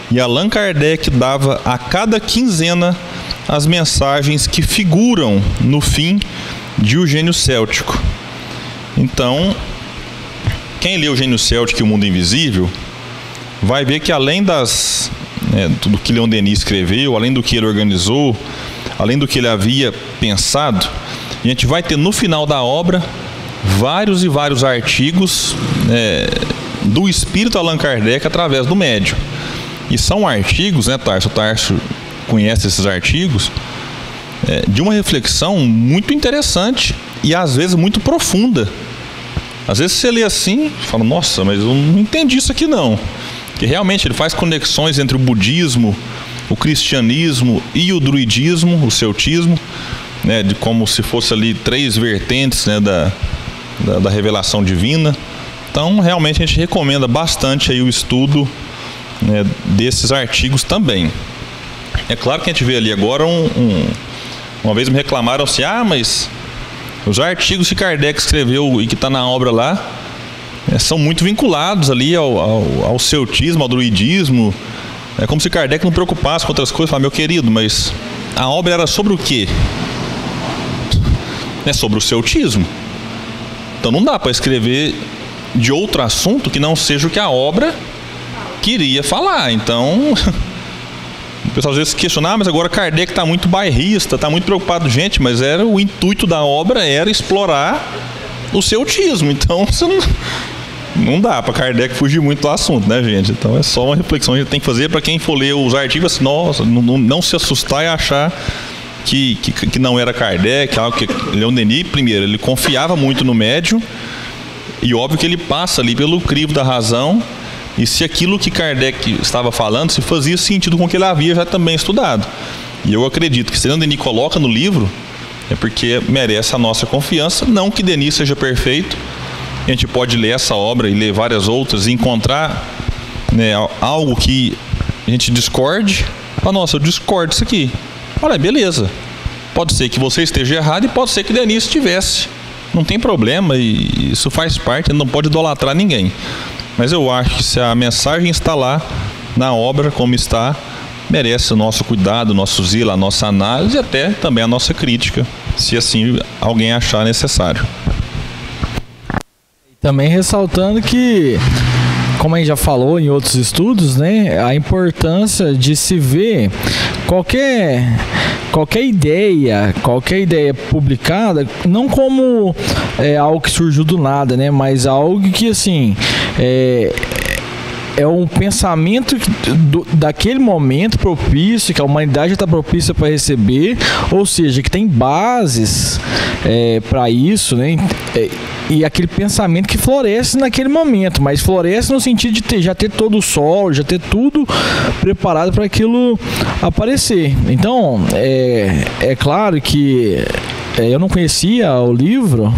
E Allan Kardec dava a cada quinzena as mensagens que figuram no fim de O Gênio Céltico. Então, quem lê O Gênio Céltico e O Mundo Invisível vai ver que além do que Leon Denis escreveu, além do que ele organizou, além do que ele havia pensado, a gente vai ter no final da obra vários e vários artigos do espírito Allan Kardec através do médium. E são artigos, né, Tarso? O Tarso conhece esses artigos, de uma reflexão muito interessante e às vezes muito profunda. Às vezes você lê assim e fala, nossa, mas eu não entendi isso aqui não. Que realmente ele faz conexões entre o budismo, o cristianismo e o druidismo, o celtismo, né, de como se fosse ali 3 vertentes, né, da revelação divina. Então realmente a gente recomenda bastante aí o estudo, né, desses artigos também. É claro que a gente vê ali agora uma vez me reclamaram assim, mas os artigos que Kardec escreveu e que está na obra lá são muito vinculados ali ao celtismo, ao druidismo. É como se Kardec não preocupasse com outras coisas. Fala, meu querido, mas a obra era sobre o quê? É sobre o celtismo. Então não dá para escrever de outro assunto que não seja o que a obra queria falar. Então o pessoal às vezes questiona, mas agora Kardec está muito bairrista, está muito preocupado. Gente, mas o intuito da obra era explorar o celtismo. Então você não dá para Kardec fugir muito do assunto, né, gente? Então é só uma reflexão que a gente tem que fazer para quem for ler os artigos, assim, nossa, não se assustar e achar que não era Kardec, algo que Leon Denis, primeiro, ele confiava muito no médium, e óbvio que ele passa ali pelo crivo da razão, e se aquilo que Kardec estava falando, se fazia sentido com o que ele havia já também estudado. E eu acredito que se Leon Denis coloca no livro, é porque merece a nossa confiança, não que Denis seja perfeito. A gente pode ler essa obra e ler várias outras e encontrar, né, algo que a gente discorde. Fala, nossa, eu discordo disso aqui. Olha, beleza. Pode ser que você esteja errado e pode ser que Denis estivesse. Não tem problema, e isso faz parte, não pode idolatrar ninguém. Mas eu acho que se a mensagem está lá na obra como está, merece o nosso cuidado, o nosso zelo, a nossa análise e até também a nossa crítica, se assim alguém achar necessário. Também ressaltando que, como a gente já falou em outros estudos, né, a importância de se ver qualquer ideia publicada, não como algo que surgiu do nada, né, mas algo que assim é um pensamento daquele momento propício, que a humanidade está propícia para receber, ou seja, que tem bases para isso, né? E aquele pensamento que floresce naquele momento, mas floresce no sentido de já ter todo o sol, já ter tudo preparado para aquilo aparecer. Então, é claro que eu não conhecia o livro,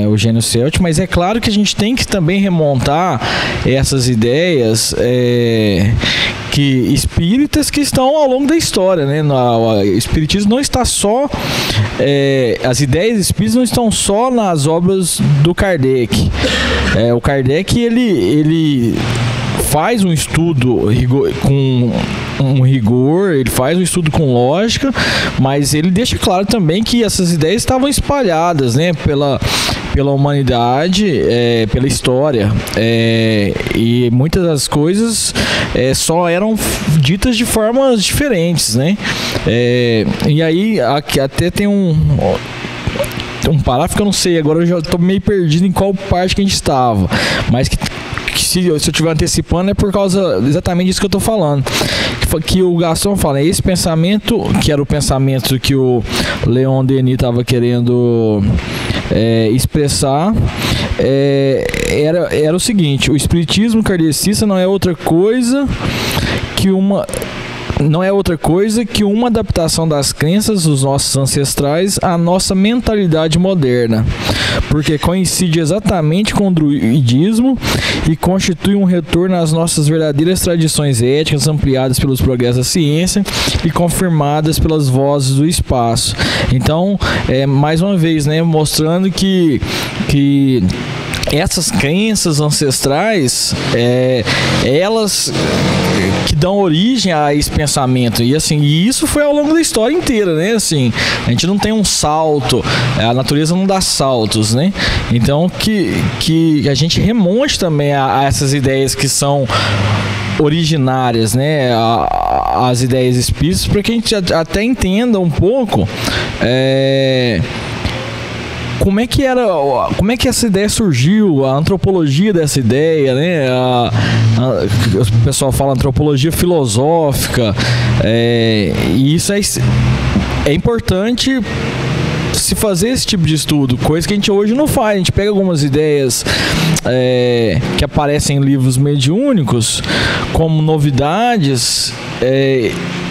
O Gênio Céltico, mas é claro que a gente tem que também remontar essas ideias espíritas que estão ao longo da história, né? O espiritismo não está só, as ideias espíritas não estão só nas obras do Kardec. O Kardec ele faz um estudo com um rigor, ele faz um estudo com lógica, mas ele deixa claro também que essas ideias estavam espalhadas, né, pela humanidade, pela história, e muitas das coisas só eram ditas de formas diferentes, né? E aí aqui até tem um parágrafo que eu não sei, agora eu já estou meio perdido em qual parte que a gente estava, mas que se eu estiver antecipando é por causa exatamente disso que eu estou falando, que o Gaston fala, esse pensamento, que era o pensamento que o Leon Denis estava querendo expressar, era o seguinte: o espiritismo kardecista não é outra coisa que uma não é outra coisa que uma adaptação das crenças dos nossos ancestrais à nossa mentalidade moderna, porque coincide exatamente com o druidismo e constitui um retorno às nossas verdadeiras tradições éticas ampliadas pelos progressos da ciência e confirmadas pelas vozes do espaço. Então, mais uma vez, né, mostrando que essas crenças ancestrais, elas que dão origem a esse pensamento, e assim, e isso foi ao longo da história inteira, né? Assim, a gente não tem um salto, a natureza não dá saltos, né? Então que a gente remonte também a essas ideias que são originárias, né, as ideias espíritas, para que a gente até entenda um pouco como é que essa ideia surgiu, a antropologia dessa ideia, né? O pessoal fala antropologia filosófica, e isso é importante se fazer esse tipo de estudo, coisa que a gente hoje não faz. A gente pega algumas ideias que aparecem em livros mediúnicos como novidades,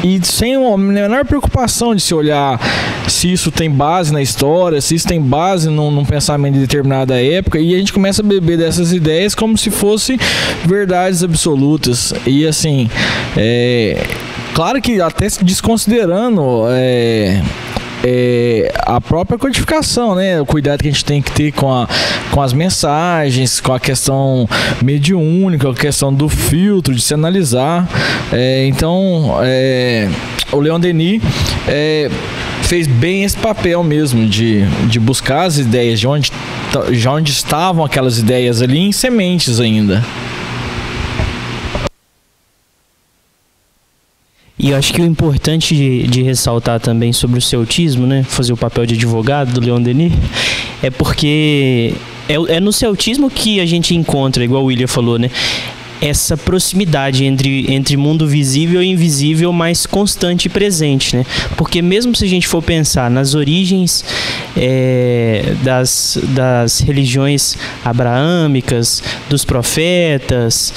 e sem a menor preocupação de se olhar se isso tem base na história, se isso tem base num pensamento de determinada época, e a gente começa a beber dessas ideias como se fossem verdades absolutas. E assim, claro que até desconsiderando a própria codificação, né? O cuidado que a gente tem que ter com as mensagens, com a questão mediúnica, a questão do filtro, de se analisar. Então, o Leon Denis fez bem esse papel mesmo de buscar as ideias, de onde estavam aquelas ideias ali em sementes ainda. E eu acho que o importante de ressaltar também sobre o celtismo, né, fazer o papel de advogado do Leon Denis, é porque é no celtismo que a gente encontra, igual o William falou, né, essa proximidade entre mundo visível e invisível mais constante e presente, né? Porque mesmo se a gente for pensar nas origens das religiões abraâmicas, dos profetas,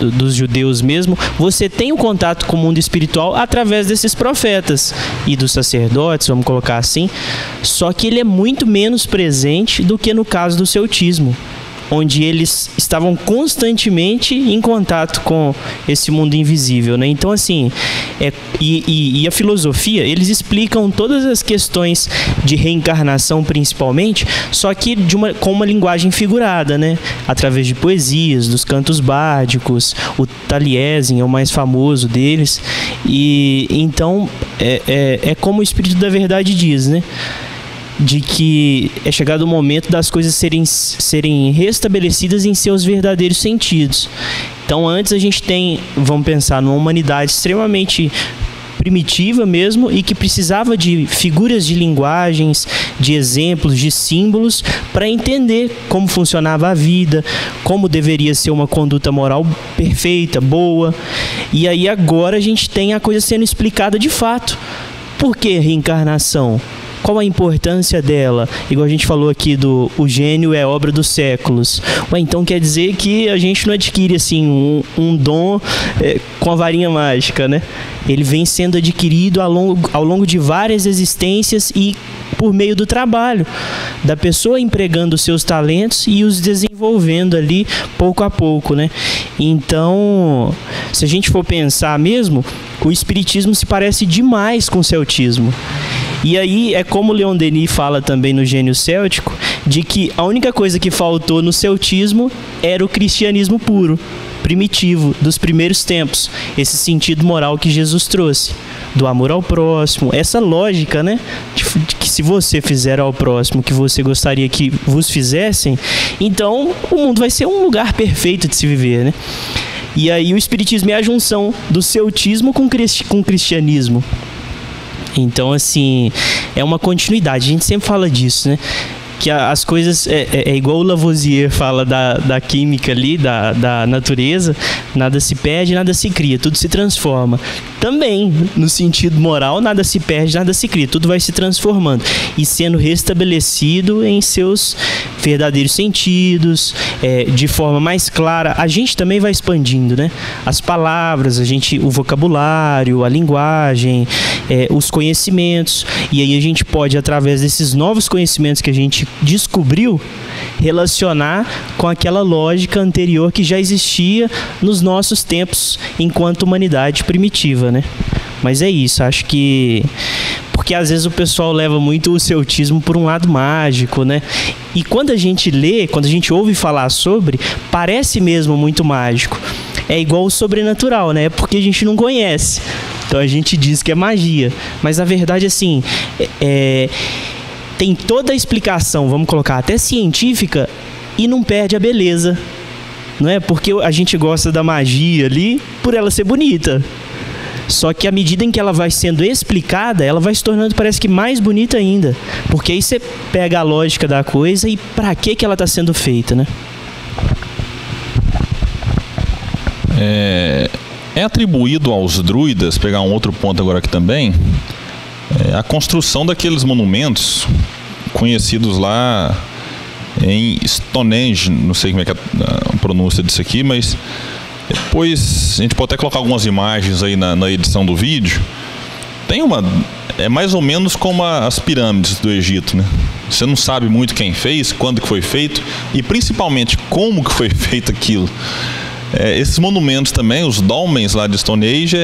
dos judeus mesmo, você tem um contato com o mundo espiritual através desses profetas e dos sacerdotes, vamos colocar assim, só que ele é muito menos presente do que no caso do celtismo, onde eles estavam constantemente em contato com esse mundo invisível, né? Então, assim, e a filosofia, eles explicam todas as questões de reencarnação, principalmente, só que com uma linguagem figurada, né? Através de poesias, dos cantos bárdicos, o Taliesin é o mais famoso deles, e então é como o Espírito da Verdade diz, né? De que é chegado o momento das coisas serem restabelecidas em seus verdadeiros sentidos. Então, antes a gente vamos pensar numa humanidade extremamente primitiva mesmo, e que precisava de figuras de linguagens, de exemplos, de símbolos, para entender como funcionava a vida, como deveria ser uma conduta moral perfeita, boa. E aí agora a gente tem a coisa sendo explicada de fato. Por que reencarnação? Qual a importância dela? Igual a gente falou aqui o gênio é obra dos séculos. Então quer dizer que a gente não adquire assim um dom com a varinha mágica, né? Ele vem sendo adquirido ao longo de várias existências e por meio do trabalho, da pessoa empregando os seus talentos e os desenvolvendo ali pouco a pouco, né? Então, se a gente for pensar mesmo, o espiritismo se parece demais com o celtismo. E aí é como Leon Denis fala também no Gênio Céltico, de que a única coisa que faltou no celtismo era o cristianismo puro, primitivo, dos primeiros tempos. Esse sentido moral que Jesus trouxe, do amor ao próximo, essa lógica, né? De que se você fizer ao próximo o que você gostaria que vos fizessem, então o mundo vai ser um lugar perfeito de se viver, né? E aí o espiritismo é a junção do celtismo com o cristianismo. Então, assim, é uma continuidade. A gente sempre fala disso, né? Que as coisas... É igual o Lavoisier fala da química ali, da natureza. Nada se perde, nada se cria. Tudo se transforma. Também, no sentido moral, nada se perde, nada se cria. Tudo vai se transformando e sendo restabelecido em seus verdadeiros sentidos, de forma mais clara. A gente também vai expandindo, né? As palavras, o vocabulário, a linguagem, os conhecimentos. E aí a gente pode, através desses novos conhecimentos que a gente descobriu, relacionar com aquela lógica anterior que já existia nos nossos tempos enquanto humanidade primitiva, né? Mas é isso, acho que... Porque às vezes o pessoal leva muito o celtismo por um lado mágico, né? E quando a gente lê, quando a gente ouve falar sobre, parece mesmo muito mágico. É igual o sobrenatural, né? Porque a gente não conhece. Então a gente diz que é magia. Mas a verdade, assim, tem toda a explicação, vamos colocar, até científica, e não perde a beleza. Não é? Porque a gente gosta da magia ali por ela ser bonita. Só que à medida em que ela vai sendo explicada, ela vai se tornando, parece que, mais bonita ainda. Porque aí você pega a lógica da coisa e para que ela está sendo feita, né? É atribuído aos druidas, pegar um outro ponto agora aqui também, a construção daqueles monumentos conhecidos lá em Stonehenge, não sei como é que é a pronúncia disso aqui, mas... Depois a gente pode até colocar algumas imagens aí na edição do vídeo. É mais ou menos como as pirâmides do Egito, né? Você não sabe muito quem fez, quando que foi feito e principalmente como que foi feito aquilo. Esses monumentos também, os dolmens lá de Stonehenge,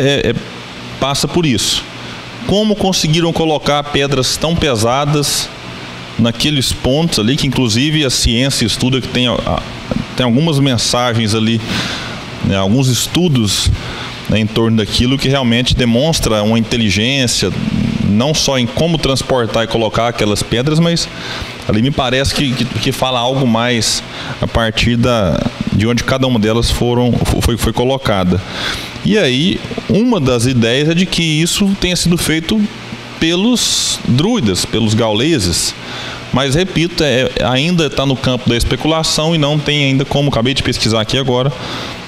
passa por isso. Como conseguiram colocar pedras tão pesadas naqueles pontos ali, que inclusive a ciência estuda, que tem algumas mensagens ali, alguns estudos, né, em torno daquilo que realmente demonstra uma inteligência, não só em como transportar e colocar aquelas pedras, mas ali me parece que fala algo mais a partir de onde cada uma delas foi colocada. E aí, uma das ideias é de que isso tenha sido feito pelos druidas, pelos gauleses. Mas, repito, ainda está no campo da especulação e não tem ainda como, acabei de pesquisar aqui agora,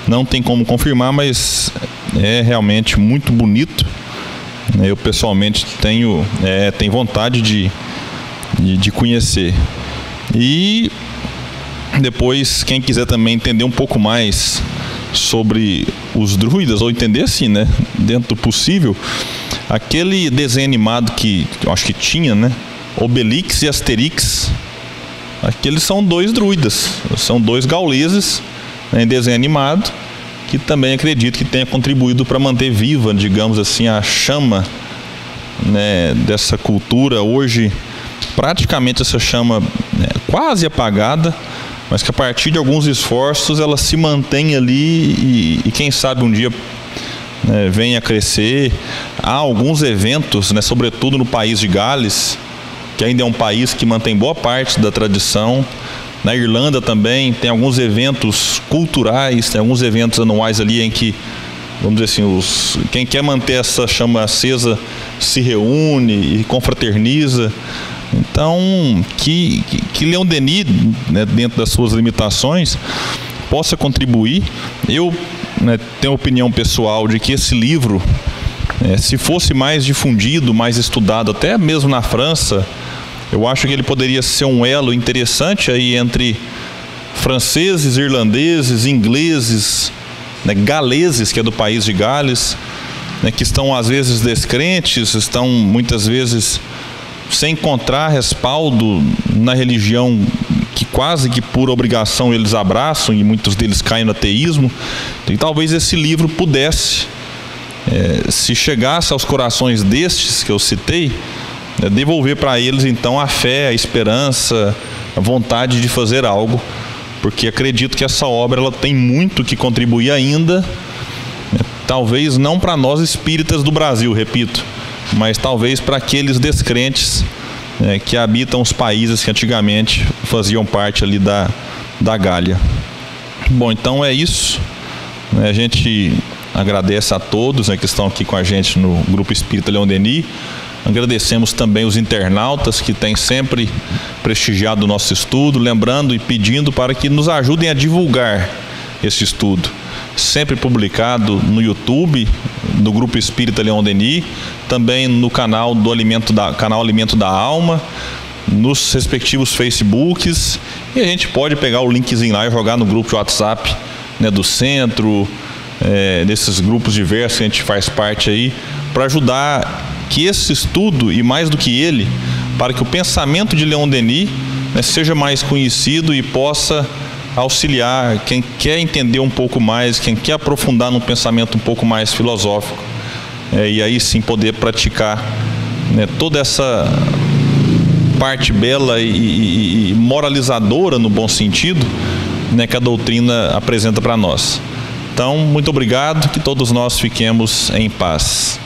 não tem como confirmar, mas é realmente muito bonito. Eu pessoalmente tenho vontade de conhecer. E depois, quem quiser também entender um pouco mais sobre os druidas, ou entender assim, né, dentro do possível, aquele desenho animado que eu acho que tinha, né, Obelix e Asterix, aqueles são dois druidas, são dois gauleses, né, em desenho animado, que também acredito que tenha contribuído para manter viva, digamos assim, a chama, né, dessa cultura. Hoje praticamente essa chama quase apagada, mas que a partir de alguns esforços ela se mantém ali e quem sabe um dia, né, venha a crescer. Há alguns eventos, né, sobretudo no país de Gales, que ainda é um país que mantém boa parte da tradição. Na Irlanda também tem alguns eventos culturais, tem alguns eventos anuais ali em que, vamos dizer assim, quem quer manter essa chama acesa se reúne e confraterniza. Então, que Leon Denis, né, dentro das suas limitações, possa contribuir. Eu, né, tenho a opinião pessoal de que esse livro, se fosse mais difundido, mais estudado, até mesmo na França, eu acho que ele poderia ser um elo interessante aí entre franceses, irlandeses, ingleses, né, galeses, que é do país de Gales, né, que estão às vezes descrentes, estão muitas vezes sem encontrar respaldo na religião que quase que por obrigação eles abraçam, e muitos deles caem no ateísmo. E talvez esse livro pudesse, se chegasse aos corações destes que eu citei, devolver para eles então a fé, a esperança, a vontade de fazer algo, porque acredito que essa obra ela tem muito que contribuir ainda, talvez não para nós espíritas do Brasil, repito, mas talvez para aqueles descrentes, que habitam os países que antigamente faziam parte ali da Gália. Bom, então é isso, né? A gente agradece a todos, né, que estão aqui com a gente no Grupo Espírita Leon Denis. Agradecemos também os internautas que têm sempre prestigiado o nosso estudo, lembrando e pedindo para que nos ajudem a divulgar esse estudo, sempre publicado no YouTube do Grupo Espírita Leon Denis, também no canal Alimento da Alma, nos respectivos Facebooks, e a gente pode pegar o linkzinho lá e jogar no grupo de WhatsApp, né, do centro, desses grupos diversos que a gente faz parte aí, para ajudar que esse estudo, e mais do que ele, para que o pensamento de Leon Denis, né, seja mais conhecido e possa auxiliar quem quer entender um pouco mais, quem quer aprofundar num pensamento um pouco mais filosófico, e aí sim poder praticar, né, toda essa parte bela e moralizadora no bom sentido, né, que a doutrina apresenta para nós. Então, muito obrigado, que todos nós fiquemos em paz.